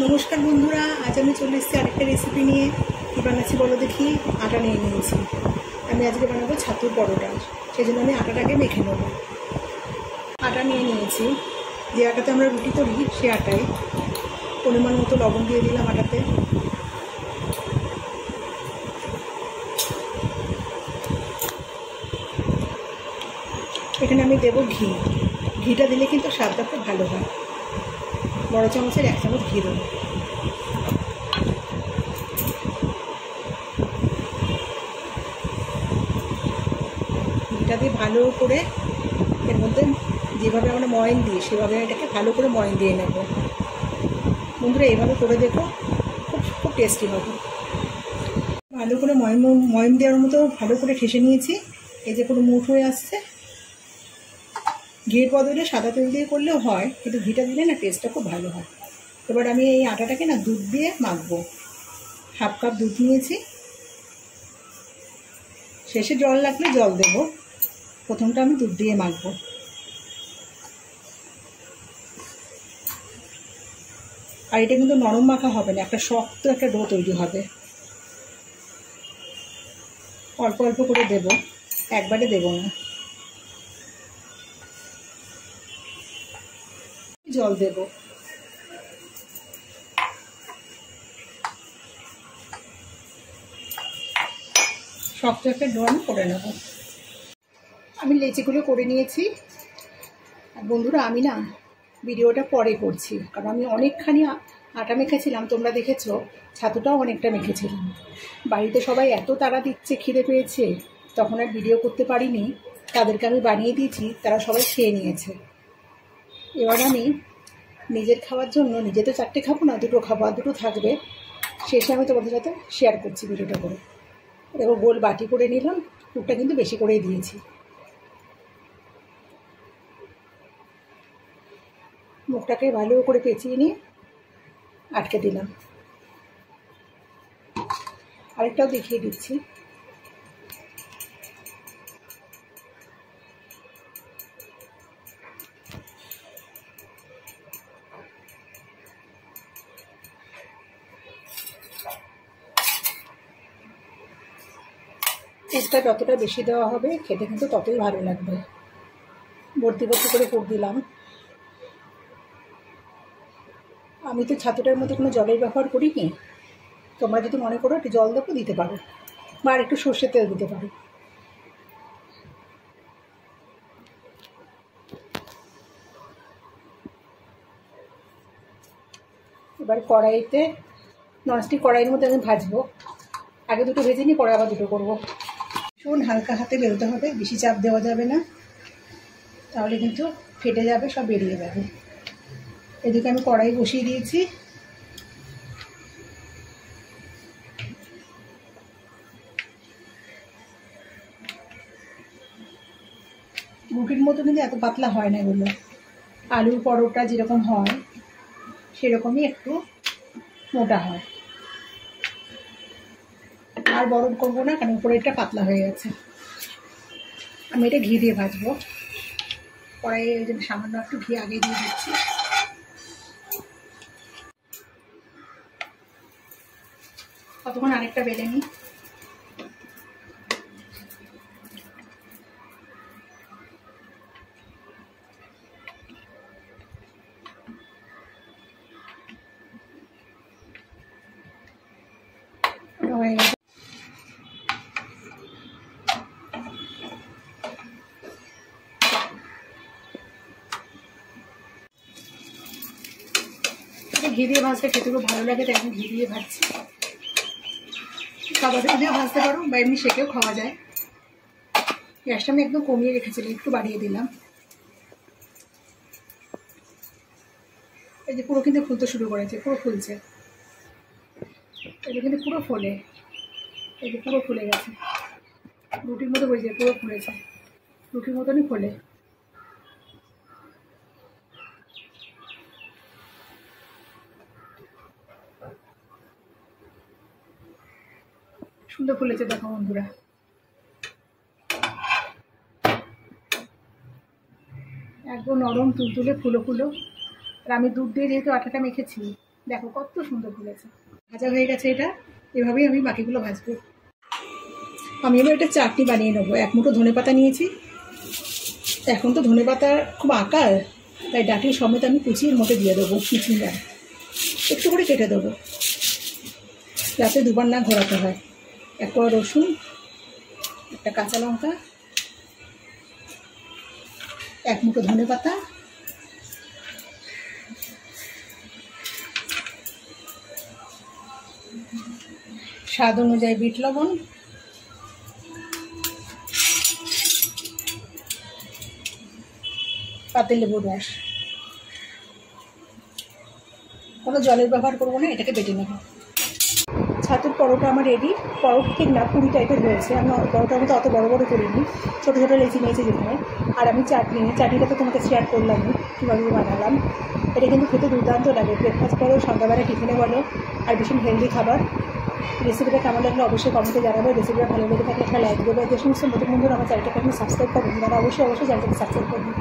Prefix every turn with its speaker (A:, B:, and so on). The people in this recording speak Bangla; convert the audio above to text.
A: নমস্কার বন্ধুরা, আজ আমি চলে এসেছি আরেকটা রেসিপি নিয়ে। কী বানাচ্ছি বলো দেখি। আটা নিয়ে নিয়েছি। আমি আজকে বানাবো ছাতুর পরোটা, সেই জন্য আমি আটাটাকে মেখে নেব। আটা নিয়ে নিয়েছি, যে আটাতে আমরা রুটি করি সে আটাই। পরিমাণ মতো লবণ দিয়ে দিলাম আটাতে। এখানে আমি দেবো ঘি। ঘিটা দিলে কিন্তু স্বাদটা খুব ভালো হয়। বড় চামচের 1 চামচ ঘি দেবো। ঘিটা দিয়ে ভালো করে এর মধ্যে যেভাবে আমরা ময়ন দিই সেভাবে এটাকে ভালো করে ময়ন দিয়ে নেব। বন্ধুরা এইভাবে করে দেখো, খুব খুব টেস্টি হবে। ভালো করে ময়ন দেওয়ার মতো ভালো করে ঠেসে নিয়েছি। এই যে পুরো মুঠ হয়ে আসছে। ঘির বদলে সাদা তেল দিয়ে করলেও হয়, কিন্তু ঘিটা দিলে না টেস্টটা খুব ভালো হয়। এবার আমি এই আটাটাকে না দুধ দিয়ে মাখবো। 1/2 কাপ দুধ নিয়েছি। শেষে জল লাগলে জল দেবো, প্রথমটা আমি দুধ দিয়ে মাখবো। আর এটা কিন্তু নরম মাখা হবে না, একটা শক্ত একটা ডো তৈরি হবে। অল্প অল্প করে দেবো, একবারে দেবো না। জল দেবো। শক্ত একটা ডো আমি করে নেব। আমি লেচিগুলো করে নিয়েছি। আর বন্ধুরা আমি না ভিডিওটা পরে করছি, কারণ আমি অনেকখানি আটা মেখেছিলাম, তোমরা দেখেছো। ছাতুটাও অনেকটা মেখেছিলাম। বাড়িতে সবাই এত তাড়া দিচ্ছে, খিদে পেয়েছে, তখন আর ভিডিও করতে পারিনি। তাদেরকে আমি বানিয়ে দিয়েছি, তারা সবাই খেয়ে নিয়েছে। এবার আমি নিজের খাওয়ার জন্য, নিজে তো 4টে খাবো না, 2টো খাবো, আর 2টো থাকবে। শেষে আমি তোমাদের সাথে শেয়ার করছি ভিডিওটা করে। দেখো গোল বাটি করে নিলাম, পুরটা কিন্তু বেশি করেই দিয়েছি। মুখটাকে ভালো করে পেঁচিয়ে নিয়ে আটকে দিলাম। আরেকটাও দেখিয়ে দিচ্ছি। পুরটা যতটা বেশি দেওয়া হবে খেতে কিন্তু ততই ভালো লাগবে। ভর্তি ভর্তি করে পুর দিলাম। আমি তো ছাতুটার মধ্যে কোনো জলের ব্যবহার করিনি। তোমরা যদি মনে করো একটু জল দেবো, দিতে পারো, বা আর একটু সর্ষের তেল দিতে পারো। এবার কড়াইতে, ননস্টিক কড়াইয়ের মধ্যে আমি ভাজবো। আগে 2টো ভেজে নিই, পরে আবার 2টো করবো। ভীষণ হালকা হাতে বেরোতে হবে, বেশি চাপ দেওয়া যাবে না, তাহলে কিন্তু ফেটে যাবে, সব বেরিয়ে যাবে। এদিকে আমি কড়াই বসিয়ে দিয়েছি। রুটির মতো কিন্তু এত পাতলা হয় না এগুলো। আলুর পরোটা যেরকম হয় সেরকমই একটু মোটা হয়। আর বড় করবো না, কারণ উপরেরটা পাতলা হয়ে গেছে। আমি এটা ঘি দিয়ে ভাজবো। কড়াইয়ে সামান্য একটু ঘি আগে দিয়ে দিচ্ছি। কতক্ষণ আরেকটা বেলে নিই। হয়ে গেছে। ঘি দিয়ে ভাজতে খেতে খুব ভালো লাগে, তাই আমি ঘি দিয়ে ভাজছি। সাদা তেল দিয়েও ভাজতে পারো, বা এমনি সেকেও খাওয়া যায়। গ্যাসটা আমি একদম কমিয়ে রেখেছিলাম, একটু বাড়িয়ে দিলাম। এই যে পুরো কিন্তু ফুলতে শুরু করেছে, পুরো ফুলছে। এই যে কিন্তু পুরো ফোলে, এই যে পুরো ফুলে গেছে। রুটির মতো হয়ে যায়, পুরো ফুলেছে, রুটির মতনই ফোলে। সুন্দর ফুলেছে দেখো বন্ধুরা। একদম নরম তুলতুলে ফুলো ফুলো। আর আমি দুধ দিয়ে যেহেতু আটাটা মেখেছি, দেখো কত সুন্দর ফুলেছে। ভাজা হয়ে গেছে এটা, এভাবেই আমি বাকিগুলো ভাজবো। আমি এবার একটা চাটনি বানিয়ে নেবো। 1 মুঠো ধনেপাতা নিয়েছি। এখন তো ধনেপাতার খুব আকার, তাই ডাঁটি সমেত আমি কুচির মধ্যে দিয়ে দেবো। চিচিঙ্গা একটু করে কেটে দেবো, যাতে দুবার না ঘোরাতে হয়। 1 কোয়া রসুন, একটা কাঁচা লঙ্কা, 1 মুঠো ধনেপাতা, স্বাদ অনুযায়ী বিট লবণ, পাতি লেবুর রস। কোনো জলের ব্যবহার করবো না, এটাকে বেটে নেব। ছাতুর পরোটা আমার রেডি। পরোটা ঠিক না, পুরি টাইপের হয়েছে। আমি পরোটার মতো অত বড় বড় করিনি, ছোটো ছোটো লেচি নিয়েছি যেখানে। আর আমি চাটনিটা তো তোমাকে শেয়ার করলামই কীভাবে বানালাম। এটা কিন্তু খেতে দুর্দান্ত লাগে। ব্রেকফাস্ট করো, সন্ধ্যাবেলা টিফিনে বলো, আর ভীষণ হেলদি খাবার। রেসিপিটা কেমন লাগলে অবশ্যই কমেন্টে জানাবে। রেসিপিটা ভালো লেগে থাকলে একটা লাইক দেবে। যে সমস্ত নতুন বন্ধুরা আমার চ্যানেলটাকে আপনি সাবস্ক্রাইব করবেন, তারা অবশ্যই চ্যানেলটাকে সাবস্ক্রাইব করবেন।